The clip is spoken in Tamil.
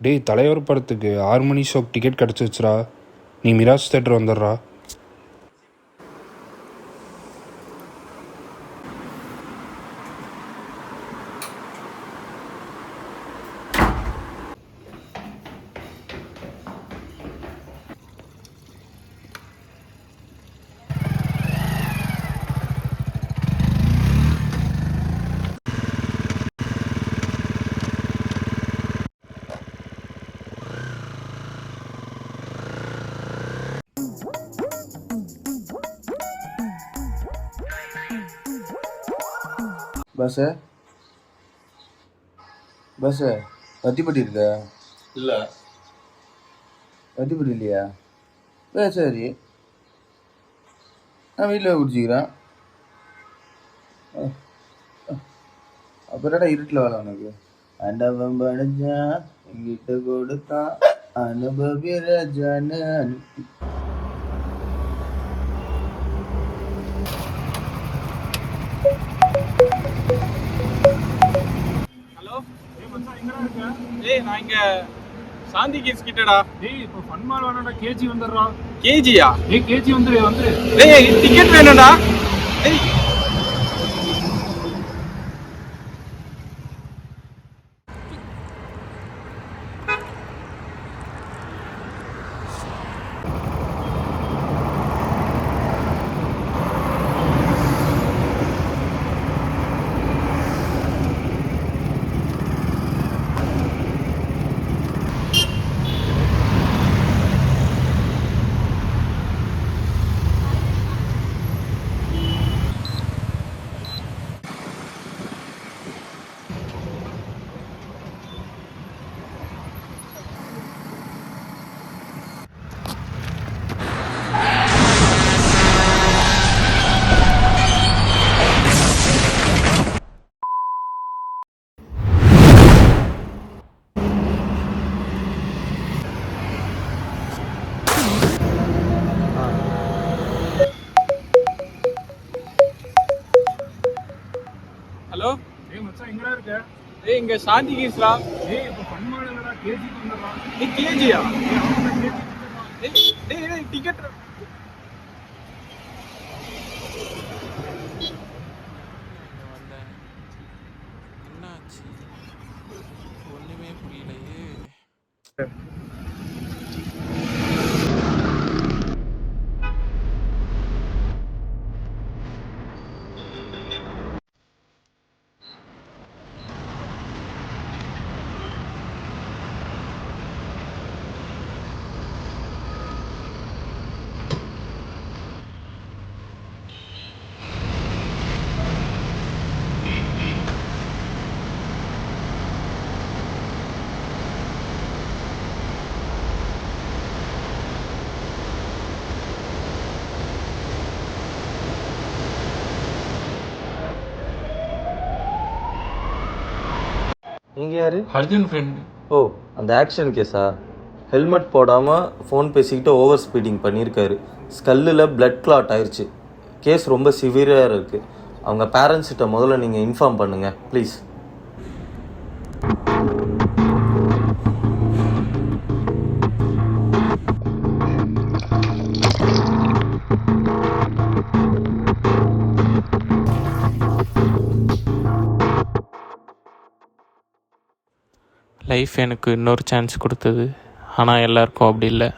டேய், தலைவர் படத்துக்கு 6 மணி ஷோக்கு டிக்கெட் கிடச்சிச்சுரா. நீ மிராஜ் தேட்டர் வந்துடுறா. பஸ்ஸு வத்திப்பட்டி இருக்கா? இல்லை, வத்திப்பட்டி இல்லையா? சரி, நான் வீட்டில் குடிச்சிக்கிறேன். அப்புறம் இருட்டில் வேலை உனக்கு. அண்டவன் படிச்சான் எங்கிட்ட கொடுத்தான் அனுபவி ராஜான்னு அனுப்பி. ஏய், நான் இங்க சாந்தி கேஸ் கிட்டடா. டேய், இப்போ ஃபன் மால் வேணாடா, கேஜி வந்துடுறா. கேஜியா? டேய், கேஜி வந்துரு. டேய், டிக்கெட் வேணும்டா. டேய், ஹலோ. டேய் மச்சான், எங்கடா இருக்க? டேய், இங்க சாந்தி கேஸ்டா. டேய், இப்போ ஃபன் மால் இல்லடா, கேஜிக்கு வந்துடுறா. டேய், கேஜியா? டேய், அவன் தான் கேஜிக்கு வந்துடுறான். டேய், டிக்கெட் என்னாச்சு? ஒன்றுமே புரியலையே. நீங்கள் யார்? அர்ஜுன் ஃப்ரெண்டு. ஓ, அந்த ஆக்ஷன் கேஸா? ஹெல்மெட் போடாமல் ஃபோன் பேசிக்கிட்டு ஓவர் ஸ்பீடிங் பண்ணியிருக்காரு. ஸ்கல்லில் பிளட் கிளாட் ஆயிடுச்சு. கேஸ் ரொம்ப சிவியராக இருக்குது. அவங்க பேரண்ட்ஸ்கிட்ட முதல்ல நீங்கள் இன்ஃபார்ம் பண்ணுங்கள் ப்ளீஸ். லைஃப் எனக்கு இன்னொரு சான்ஸ் கொடுத்தது. ஆனால் எல்லாருக்கும் அப்படி இல்லை.